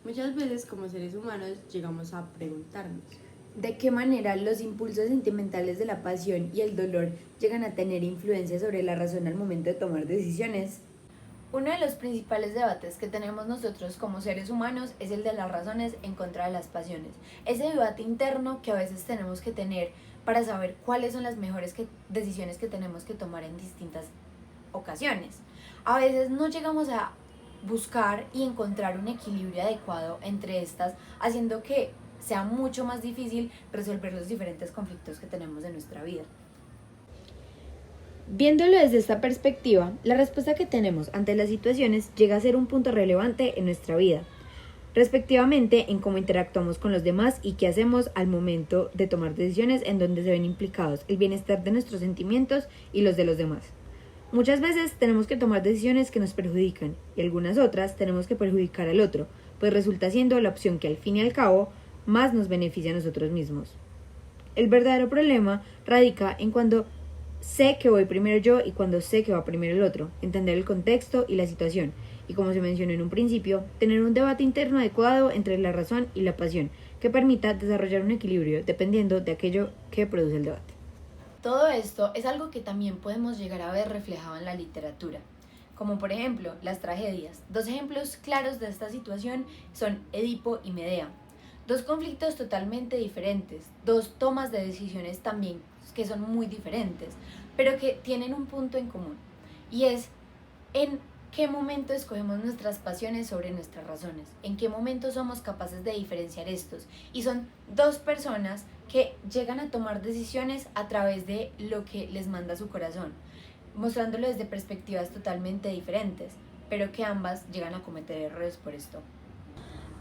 Muchas veces como seres humanos llegamos a preguntarnos, ¿De qué manera los impulsos sentimentales de la pasión y el dolor llegan a tener influencia sobre la razón al momento de tomar decisiones? Uno de los principales debates que tenemos nosotros como seres humanos es el de las razones en contra de las pasiones. Ese debate interno que a veces tenemos que tener para saber cuáles son las mejores decisiones que tenemos que tomar en distintas ocasiones. A veces no llegamos a buscar y encontrar un equilibrio adecuado entre estas, haciendo que sea mucho más difícil resolver los diferentes conflictos que tenemos en nuestra vida. Viéndolo desde esta perspectiva, la respuesta que tenemos ante las situaciones llega a ser un punto relevante en nuestra vida, respectivamente en cómo interactuamos con los demás y qué hacemos al momento de tomar decisiones en donde se ven implicados el bienestar de nuestros sentimientos y los de los demás. Muchas veces tenemos que tomar decisiones que nos perjudican y algunas otras tenemos que perjudicar al otro, pues resulta siendo la opción que al fin y al cabo más nos beneficia a nosotros mismos. El verdadero problema radica en cuando sé que voy primero yo y cuando sé que va primero el otro, entender el contexto y la situación, y como se mencionó en un principio, tener un debate interno adecuado entre la razón y la pasión, que permita desarrollar un equilibrio dependiendo de aquello que produce el debate. Todo esto es algo que también podemos llegar a ver reflejado en la literatura, como por ejemplo las tragedias. Dos ejemplos claros de esta situación son Edipo y Medea. Dos conflictos totalmente diferentes, dos tomas de decisiones también que son muy diferentes, pero que tienen un punto en común, y es en qué momento escogemos nuestras pasiones sobre nuestras razones, en qué momento somos capaces de diferenciar estos. Y son dos personas que llegan a tomar decisiones a través de lo que les manda su corazón, mostrándolo desde perspectivas totalmente diferentes, pero que ambas llegan a cometer errores por esto.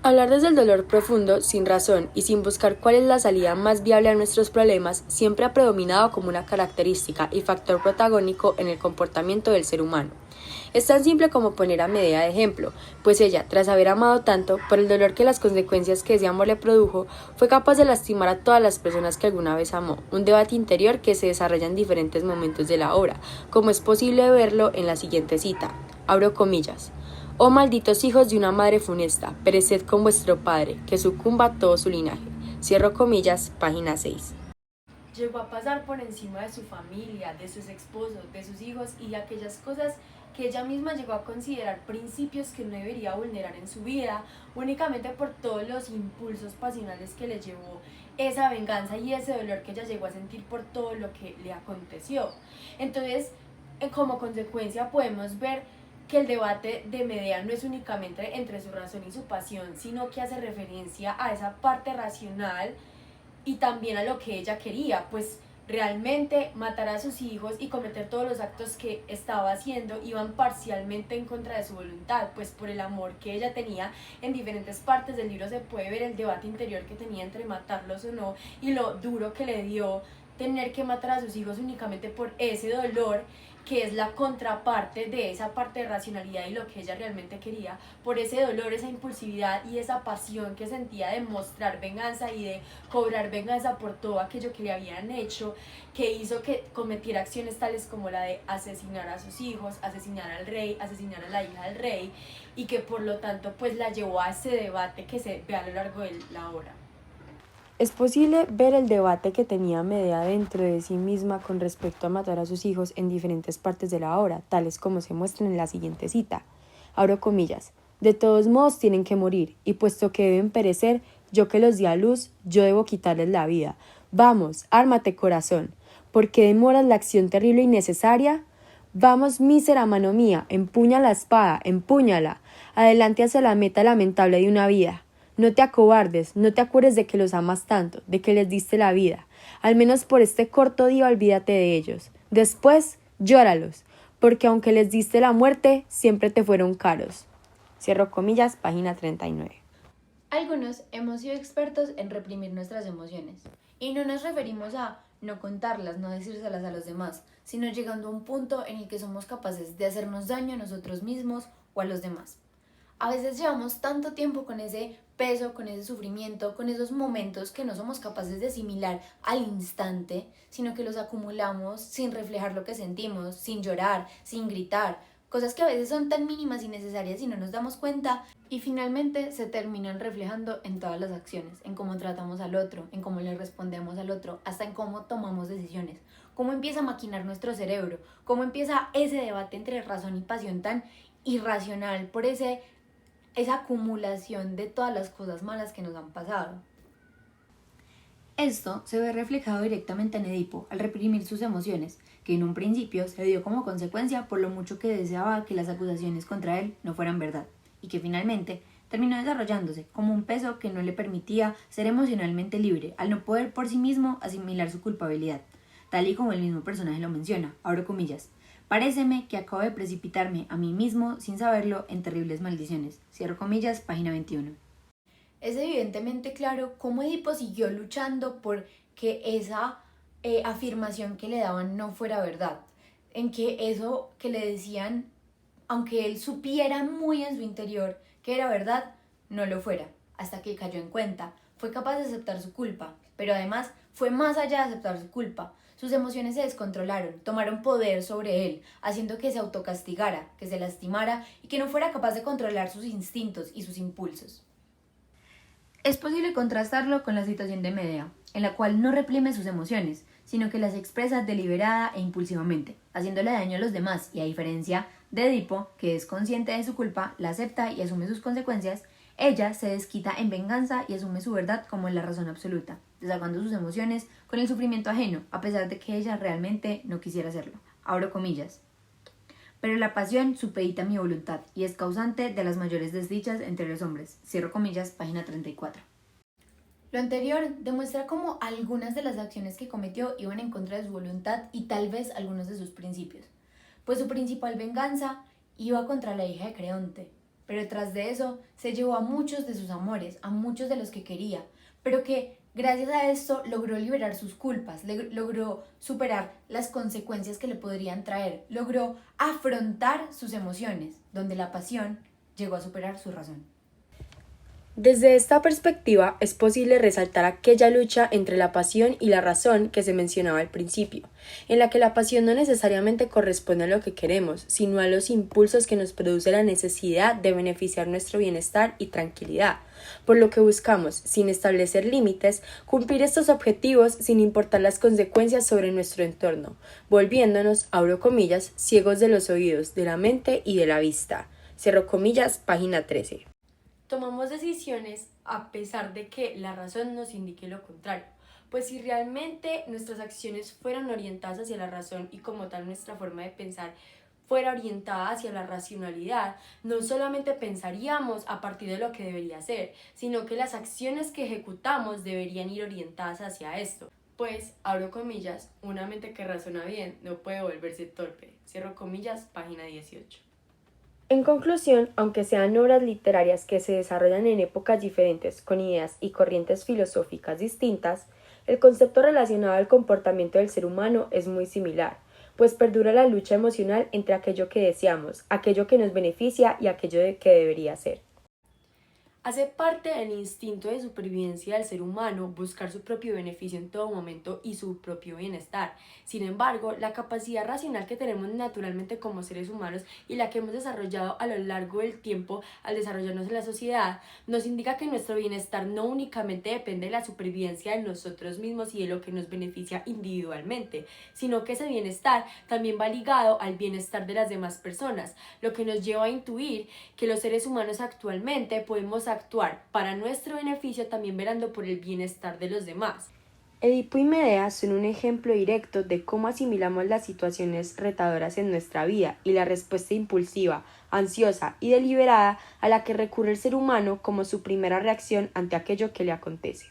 Hablar desde el dolor profundo, sin razón y sin buscar cuál es la salida más viable a nuestros problemas siempre ha predominado como una característica y factor protagónico en el comportamiento del ser humano. Es tan simple como poner a Medea de ejemplo, pues ella, tras haber amado tanto, por el dolor que las consecuencias que ese amor le produjo, fue capaz de lastimar a todas las personas que alguna vez amó, un debate interior que se desarrolla en diferentes momentos de la obra, como es posible verlo en la siguiente cita, abro comillas. Oh malditos hijos de una madre funesta, pereced con vuestro padre, que sucumba todo su linaje. Cierro comillas, página 6. llegó a pasar por encima de su familia, de sus esposos, de sus hijos y de aquellas cosas que ella misma llegó a considerar principios que no debería vulnerar en su vida, únicamente por todos los impulsos pasionales que le llevó esa venganza y ese dolor que ella llegó a sentir por todo lo que le aconteció. Entonces, como consecuencia podemos ver que el debate de Medea no es únicamente entre su razón y su pasión, sino que hace referencia a esa parte racional y también a lo que ella quería, pues realmente matar a sus hijos y cometer todos los actos que estaba haciendo iban parcialmente en contra de su voluntad, pues por el amor que ella tenía. En diferentes partes del libro se puede ver el debate interior que tenía entre matarlos o no y lo duro que le dio tener que matar a sus hijos únicamente por ese dolor que es la contraparte de esa parte de racionalidad y lo que ella realmente quería, por ese dolor, esa impulsividad y esa pasión que sentía de mostrar venganza y de cobrar venganza por todo aquello que le habían hecho, que hizo que cometiera acciones tales como la de asesinar a sus hijos, asesinar al rey, asesinar a la hija del rey, y que por lo tanto pues la llevó a ese debate que se ve a lo largo de la obra. Es posible ver el debate que tenía Medea dentro de sí misma con respecto a matar a sus hijos en diferentes partes de la obra, tales como se muestran en la siguiente cita. Abro comillas. De todos modos tienen que morir, y puesto que deben perecer, yo que los di a luz, yo debo quitarles la vida. Vamos, ármate corazón. ¿Por qué demoras la acción terrible y necesaria? Vamos, mísera mano mía, empuña la espada, empúñala. Adelante hacia la meta lamentable de una vida. No te acobardes, no te acuerdes de que los amas tanto, de que les diste la vida. Al menos por este corto día olvídate de ellos. Después, llóralos, porque aunque les diste la muerte, siempre te fueron caros. Cierro comillas, página 39. Algunos hemos sido expertos en reprimir nuestras emociones, y no nos referimos a no contarlas, no decírselas a los demás, sino llegando a un punto en el que somos capaces de hacernos daño a nosotros mismos o a los demás. A veces llevamos tanto tiempo con ese peso, con ese sufrimiento, con esos momentos que no somos capaces de asimilar al instante, sino que los acumulamos sin reflejar lo que sentimos, sin llorar, sin gritar, cosas que a veces son tan mínimas y necesarias y no nos damos cuenta, Y finalmente se terminan reflejando en todas las acciones, en cómo tratamos al otro, en cómo le respondemos al otro, hasta en cómo tomamos decisiones, cómo empieza a maquinar nuestro cerebro, cómo empieza ese debate entre razón y pasión tan irracional por esa acumulación de todas las cosas malas que nos han pasado. Esto se ve reflejado directamente en Edipo al reprimir sus emociones, que en un principio se dio como consecuencia por lo mucho que deseaba que las acusaciones contra él no fueran verdad, y que finalmente terminó desarrollándose como un peso que no le permitía ser emocionalmente libre, al no poder por sí mismo asimilar su culpabilidad, tal y como el mismo personaje lo menciona, abro comillas. Paréceme que acabo de precipitarme a mí mismo sin saberlo en terribles maldiciones. Cierro comillas, página 21. Es evidentemente claro cómo Edipo siguió luchando por que esa afirmación que le daban no fuera verdad, en que eso que le decían, aunque él supiera muy en su interior que era verdad, no lo fuera, hasta que cayó en cuenta, fue capaz de aceptar su culpa, pero además fue más allá de aceptar su culpa. Sus emociones se descontrolaron, tomaron poder sobre él, haciendo que se autocastigara, que se lastimara y que no fuera capaz de controlar sus instintos y sus impulsos. Es posible contrastarlo con la situación de Medea, en la cual no reprime sus emociones, sino que las expresa deliberada e impulsivamente, haciéndole daño a los demás y a diferencia de Edipo, que es consciente de su culpa, la acepta y asume sus consecuencias, ella se desquita en venganza y asume su verdad como la razón absoluta, desahogando sus emociones con el sufrimiento ajeno, a pesar de que ella realmente no quisiera hacerlo. Abro comillas. Pero la pasión supedita mi voluntad y es causante de las mayores desdichas entre los hombres. Cierro comillas, página 34. Lo anterior demuestra cómo algunas de las acciones que cometió iban en contra de su voluntad y tal vez algunos de sus principios, pues su principal venganza iba contra la hija de Creonte, pero tras de eso se llevó a muchos de sus amores, a muchos de los que quería, pero que gracias a esto logró liberar sus culpas, logró superar las consecuencias que le podrían traer, logró afrontar sus emociones, donde la pasión llegó a superar su razón. Desde esta perspectiva es posible resaltar aquella lucha entre la pasión y la razón que se mencionaba al principio, en la que la pasión no necesariamente corresponde a lo que queremos, sino a los impulsos que nos produce la necesidad de beneficiar nuestro bienestar y tranquilidad, por lo que buscamos, sin establecer límites, cumplir estos objetivos sin importar las consecuencias sobre nuestro entorno, volviéndonos, abro comillas, ciegos de los oídos, de la mente y de la vista. Cierro comillas, página 13. Tomamos decisiones a pesar de que la razón nos indique lo contrario, pues si realmente nuestras acciones fueran orientadas hacia la razón y como tal nuestra forma de pensar fuera orientada hacia la racionalidad, no solamente pensaríamos a partir de lo que debería ser, sino que las acciones que ejecutamos deberían ir orientadas hacia esto. Pues, abro comillas, una mente que razona bien no puede volverse torpe. Cierro comillas, página 18. En conclusión, aunque sean obras literarias que se desarrollan en épocas diferentes, con ideas y corrientes filosóficas distintas, el concepto relacionado al comportamiento del ser humano es muy similar, pues perdura la lucha emocional entre aquello que deseamos, aquello que nos beneficia y aquello que debería ser. Hace parte del instinto de supervivencia del ser humano buscar su propio beneficio en todo momento y su propio bienestar. Sin embargo, la capacidad racional que tenemos naturalmente como seres humanos y la que hemos desarrollado a lo largo del tiempo al desarrollarnos en la sociedad, nos indica que nuestro bienestar no únicamente depende de la supervivencia de nosotros mismos y de lo que nos beneficia individualmente, sino que ese bienestar también va ligado al bienestar de las demás personas, lo que nos lleva a intuir que los seres humanos actualmente podemos actuar para nuestro beneficio también velando por el bienestar de los demás. Edipo y Medea son un ejemplo directo de cómo asimilamos las situaciones retadoras en nuestra vida y la respuesta impulsiva, ansiosa y deliberada a la que recurre el ser humano como su primera reacción ante aquello que le acontece.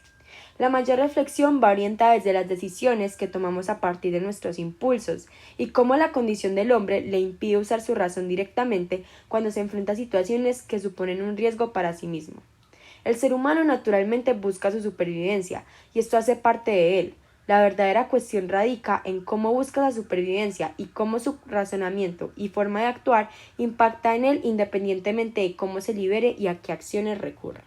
La mayor reflexión va orientada desde las decisiones que tomamos a partir de nuestros impulsos y cómo la condición del hombre le impide usar su razón directamente cuando se enfrenta a situaciones que suponen un riesgo para sí mismo. El ser humano naturalmente busca su supervivencia y esto hace parte de él. La verdadera cuestión radica en cómo busca la supervivencia y cómo su razonamiento y forma de actuar impacta en él independientemente de cómo se libere y a qué acciones recurra.